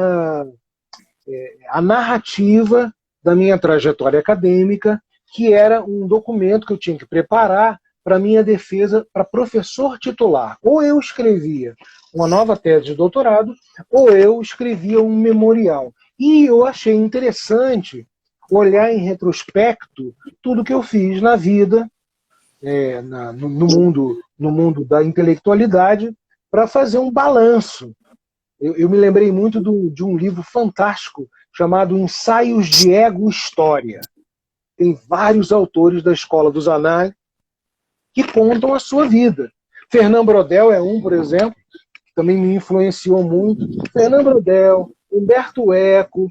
a narrativa da minha trajetória acadêmica, que era um documento que eu tinha que preparar para minha defesa para professor titular. Ou eu escrevia uma nova tese de doutorado, ou eu escrevia um memorial. E eu achei interessante olhar em retrospecto tudo que eu fiz na vida, no mundo da intelectualidade, para fazer um balanço. Eu me lembrei muito de um livro fantástico chamado Ensaios de Ego e História. Tem vários autores da Escola dos Anais que contam a sua vida. Fernand Braudel é um, por exemplo, que também me influenciou muito. Fernand Braudel, Humberto Eco,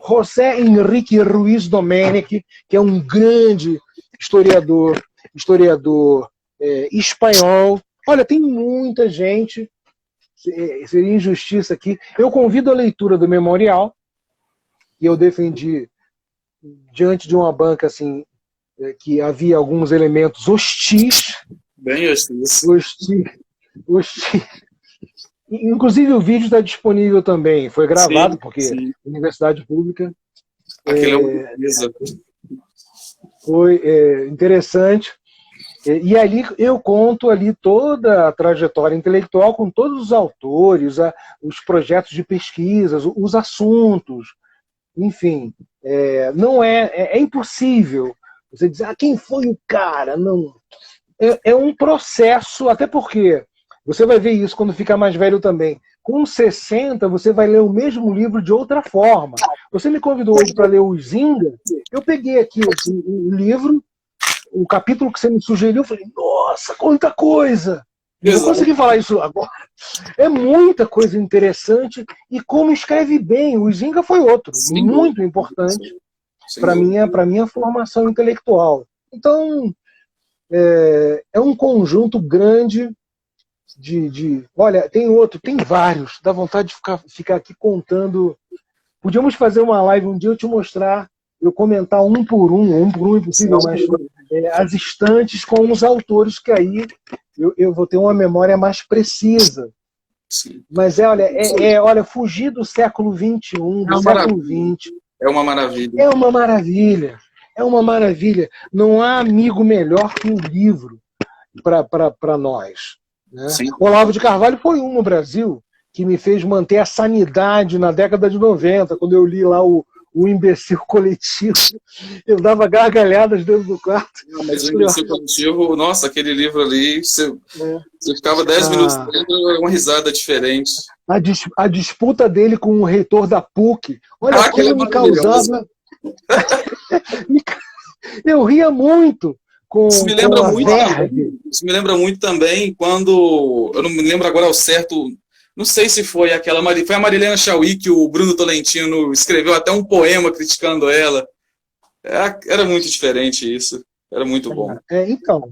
José Henrique Ruiz Domènech, que é um grande historiador espanhol. Olha, tem muita gente, seria injustiça aqui. Eu convido a leitura do memorial, que eu defendi diante de uma banca assim, que havia alguns elementos hostis. Bem hostis. Hostis. Inclusive o vídeo está disponível também, foi gravado, porque Universidade Pública. Foi interessante. E ali eu conto ali toda a trajetória intelectual com todos os autores, os projetos de pesquisa, os assuntos, enfim. Não é impossível você dizer quem foi o cara. Não. É um processo, até porque você vai ver isso quando ficar mais velho também. Com 60, você vai ler o mesmo livro de outra forma. Você me convidou hoje para ler o Zinga, eu peguei aqui o livro, o capítulo que você me sugeriu, eu falei, nossa, quanta coisa! Eu não consegui falar isso agora. É muita coisa interessante e como escreve bem. O Zinga foi outro, muito importante para minha formação intelectual. Então, é um conjunto grande olha, tem vários, dá vontade de ficar aqui contando. Podíamos fazer uma live um dia, eu te mostrar, eu comentar um por um é impossível, mas as estantes com os autores, que aí eu vou ter uma memória mais precisa. Sim. Mas olha, fugir do século XXI, do século XX. É uma maravilha. É uma maravilha. É uma maravilha. Não há amigo melhor que um livro para nós. Né? Olavo de Carvalho foi no Brasil que me fez manter a sanidade na década de 90, quando eu li lá o Imbecil Coletivo. Eu dava gargalhadas dentro do quarto. Não, mas o Imbecil Coletivo, nossa, aquele livro ali, você ficava 10 minutos lendo, uma risada diferente. A disputa dele com o reitor da PUC, olha como me causava. Eu ria muito. Isso me lembra muito também quando, eu não me lembro agora ao certo, não sei se foi foi a Marilena Chauí que o Bruno Tolentino escreveu até um poema criticando ela. Era muito diferente isso, era muito bom. Então,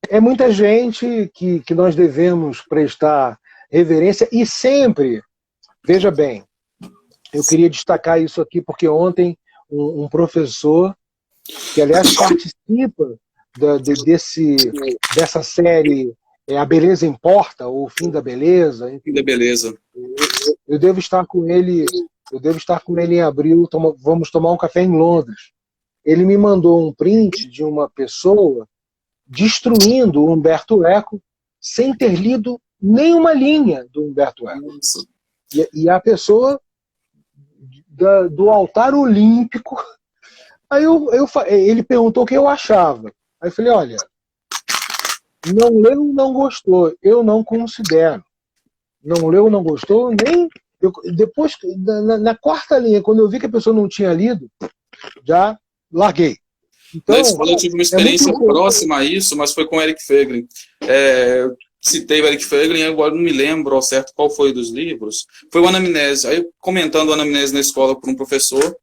é muita gente que nós devemos prestar reverência e sempre, veja bem, eu queria destacar isso aqui porque ontem um professor, que aliás participa dessa série A Beleza Importa, ou O Fim da Beleza. Fim da Beleza. Eu devo estar com ele em abril, vamos tomar um café em Londres. Ele me mandou um print de uma pessoa destruindo o Humberto Eco sem ter lido nenhuma linha do Humberto Eco. E a pessoa do altar olímpico. Aí ele perguntou o que eu achava. Aí eu falei, olha, não leu, não gostou, eu não considero. Não leu, não gostou, nem... depois, na quarta linha, quando eu vi que a pessoa não tinha lido, já larguei. Então, na escola eu tive uma experiência próxima a isso, mas foi com o Eric Feiglin. Citei o Eric Feiglin, agora não me lembro ao certo qual foi dos livros. Foi o Anamnese. Aí, comentando o Anamnese na escola por um professor,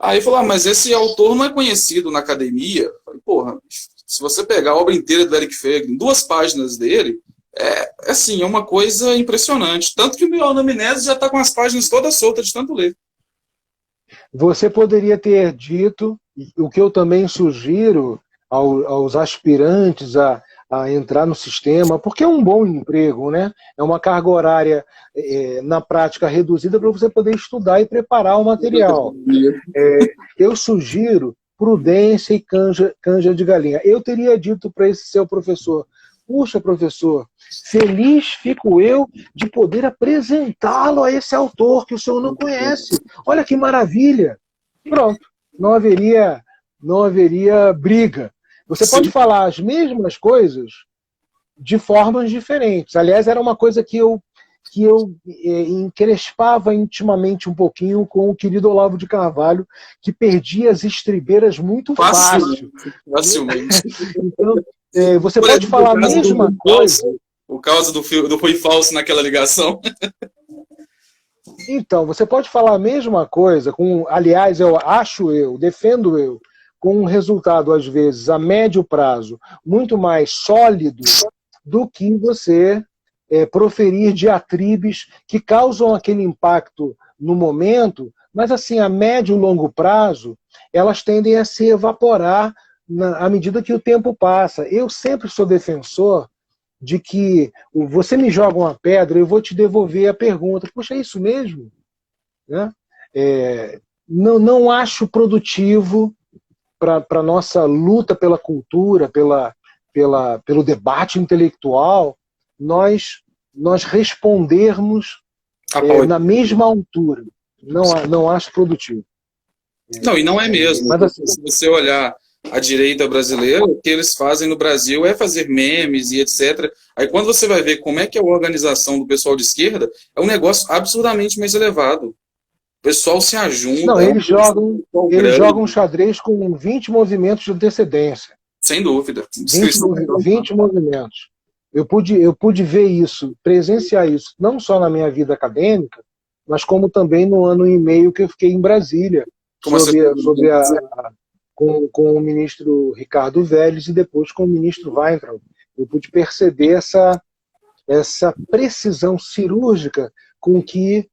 aí falou, mas esse autor não é conhecido na academia. Eu falei, porra, se você pegar a obra inteira do Eric Feiglin, 2 páginas dele, é uma coisa impressionante. Tanto que o meu Anamnese já está com as páginas todas soltas de tanto ler. Você poderia ter dito, o que eu também sugiro aos aspirantes a entrar no sistema, porque é um bom emprego, né? É uma carga horária na prática reduzida para você poder estudar e preparar o material. Eu sugiro prudência e canja de galinha. Eu teria dito para esse seu professor, puxa, professor, feliz fico eu de poder apresentá-lo a esse autor que o senhor não conhece. Olha que maravilha. Pronto, não haveria briga. Você pode falar as mesmas coisas de formas diferentes. Aliás, era uma coisa que eu encrespava intimamente um pouquinho com o querido Olavo de Carvalho, que perdia as estribeiras muito fácil. Facilmente. Então, você pode falar a mesma coisa. O caso do Rui Falso naquela ligação. Então, você pode falar a mesma coisa, aliás, defendo eu, com um resultado, às vezes, a médio prazo, muito mais sólido do que você proferir diatribes que causam aquele impacto no momento, mas assim, a médio e longo prazo, elas tendem a se evaporar à medida que o tempo passa. Eu sempre sou defensor de que você me joga uma pedra, eu vou te devolver a pergunta. Poxa, é isso mesmo? Né? Não acho produtivo para a nossa luta pela cultura, pelo debate intelectual, nós respondermos na mesma altura. Não acho produtivo. Não, e não é mesmo. Mas, assim, se você olhar a direita brasileira, o que eles fazem no Brasil é fazer memes e etc. Aí quando você vai ver como é que é a organização do pessoal de esquerda, é um negócio absurdamente mais elevado. O pessoal se ajunta. Não, eles jogam xadrez com 20 movimentos de antecedência. Sem dúvida. 20 movimentos. Eu pude ver isso, presenciar isso, não só na minha vida acadêmica, mas como também no ano e meio que eu fiquei em Brasília, com o ministro Ricardo Vélez e depois com o ministro Weintraub. Eu pude perceber essa precisão cirúrgica com que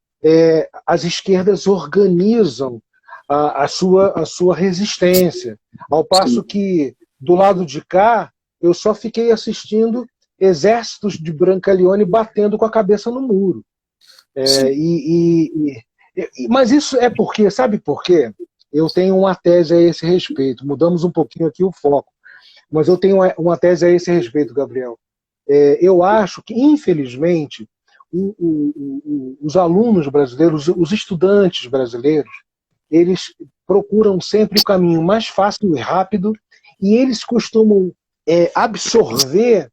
as esquerdas organizam a sua resistência. Ao passo que, do lado de cá, eu só fiquei assistindo exércitos de Brancaleone batendo com a cabeça no muro. Mas isso é porque, sabe por quê? Eu tenho uma tese a esse respeito. Mudamos um pouquinho aqui o foco. Mas eu tenho uma tese a esse respeito, Gabriel. Eu acho que, infelizmente, os alunos brasileiros, os estudantes brasileiros, eles procuram sempre o caminho mais fácil e rápido e eles costumam absorver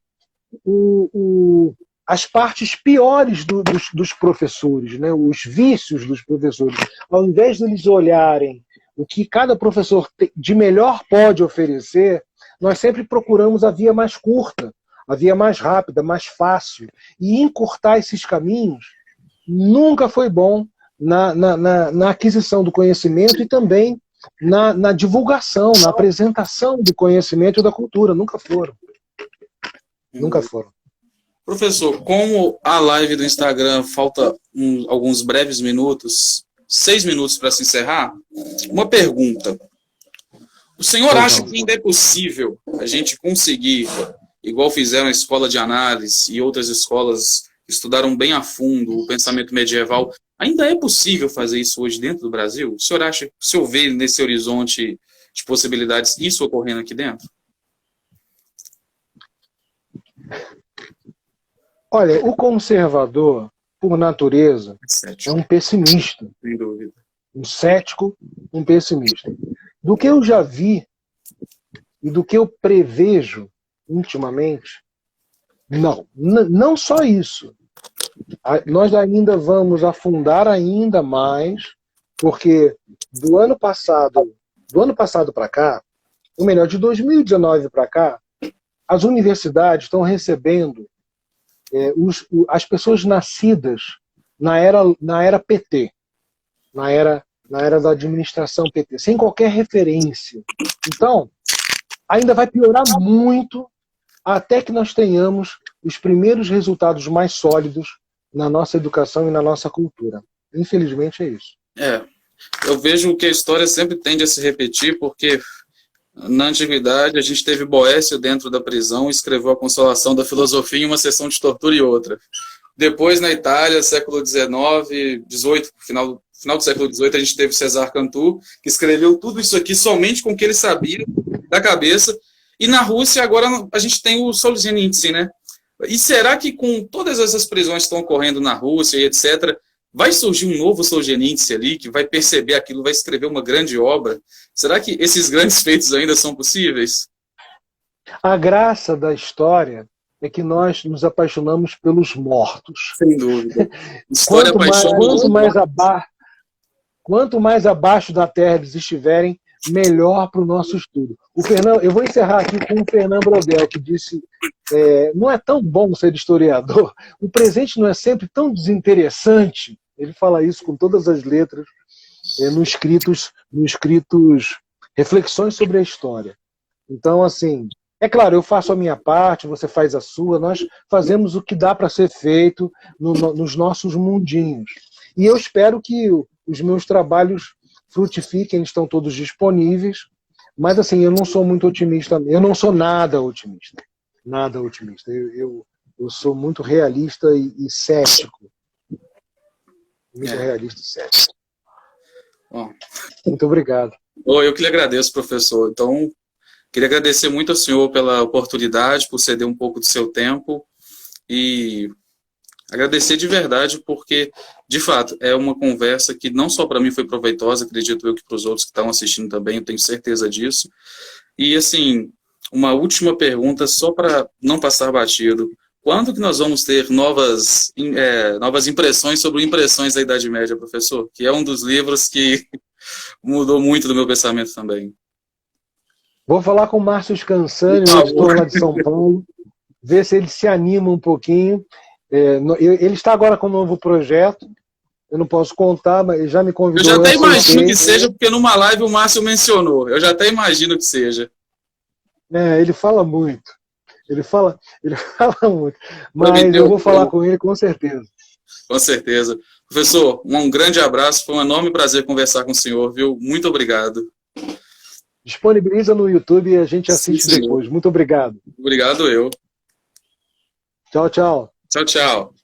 as partes piores dos professores, né? Os vícios dos professores. Ao invés de eles olharem o que cada professor de melhor pode oferecer, nós sempre procuramos a via mais curta, a via mais rápida, mais fácil. E encurtar esses caminhos nunca foi bom na aquisição do conhecimento e também na divulgação, na apresentação do conhecimento e da cultura. Nunca foram. Nunca foram. Professor, como a live do Instagram falta alguns breves minutos, 6 minutos para se encerrar, uma pergunta. O senhor acha que ainda é possível a gente conseguir, igual fizeram a escola de análise e outras escolas que estudaram bem a fundo o pensamento medieval, ainda é possível fazer isso hoje dentro do Brasil? O senhor acha, o senhor vê nesse horizonte de possibilidades isso ocorrendo aqui dentro? Olha, o conservador, por natureza, é um pessimista. Sem dúvida. Um cético, um pessimista. Do que eu já vi e do que eu prevejo intimamente, não só isso. Nós ainda vamos afundar ainda mais, porque do ano passado para cá, ou melhor, de 2019 para cá, as universidades estão recebendo as pessoas nascidas na era PT, na era da administração PT, sem qualquer referência. Então, ainda vai piorar muito até que nós tenhamos os primeiros resultados mais sólidos na nossa educação e na nossa cultura. Infelizmente é isso. Eu vejo que a história sempre tende a se repetir, porque na antiguidade a gente teve Boécio dentro da prisão e escreveu a Consolação da Filosofia em uma sessão de tortura e outra. Depois, na Itália, século XIX, XVIII, final do século XVIII, a gente teve César Cantu, que escreveu tudo isso aqui somente com o que ele sabia da cabeça. E na Rússia, agora, a gente tem o Solzhenitsyn, né? E será que com todas essas prisões que estão ocorrendo na Rússia e etc., vai surgir um novo Solzhenitsyn ali, que vai perceber aquilo, vai escrever uma grande obra? Será que esses grandes feitos ainda são possíveis? A graça da história é que nós nos apaixonamos pelos mortos. Sem dúvida. Quanto mais abaixo da terra eles estiverem, melhor para o nosso estudo. Eu vou encerrar aqui com o Fernando Brodel, que disse: não é tão bom ser historiador, o presente não é sempre tão desinteressante. Ele fala isso com todas as letras, nos escritos Reflexões sobre a história. Então, assim, é claro, eu faço a minha parte, você faz a sua, nós fazemos o que dá para ser feito nos nossos mundinhos. E eu espero que os meus trabalhos frutifiquem, eles estão todos disponíveis, mas assim, eu não sou muito otimista, eu não sou nada otimista. Nada otimista. Eu sou muito realista e cético. Muito realista e cético. Bom. Muito obrigado. Eu que lhe agradeço, professor. Então, queria agradecer muito ao senhor pela oportunidade, por ceder um pouco do seu tempo e agradecer de verdade porque, de fato, é uma conversa que não só para mim foi proveitosa, acredito eu que para os outros que estão assistindo também, eu tenho certeza disso. E, assim, uma última pergunta, só para não passar batido. Quando que nós vamos ter novas impressões sobre impressões da Idade Média, professor? Que é um dos livros que mudou muito do meu pensamento também. Vou falar com o Márcio Scansani, o editor lá de São Paulo, ver se ele se anima um pouquinho. Ele está agora com um novo projeto, eu não posso contar, mas ele já me convidou. Eu já até imagino que seja, porque numa live o Márcio mencionou. Eu já até imagino que seja. Ele fala muito. Ele fala muito. Mas eu vou falar com ele com certeza. Com certeza. Professor, um grande abraço, foi um enorme prazer conversar com o senhor, viu? Muito obrigado. Disponibiliza no YouTube e a gente assiste depois. Muito obrigado. Obrigado eu. Tchau, tchau. Tchau, tchau.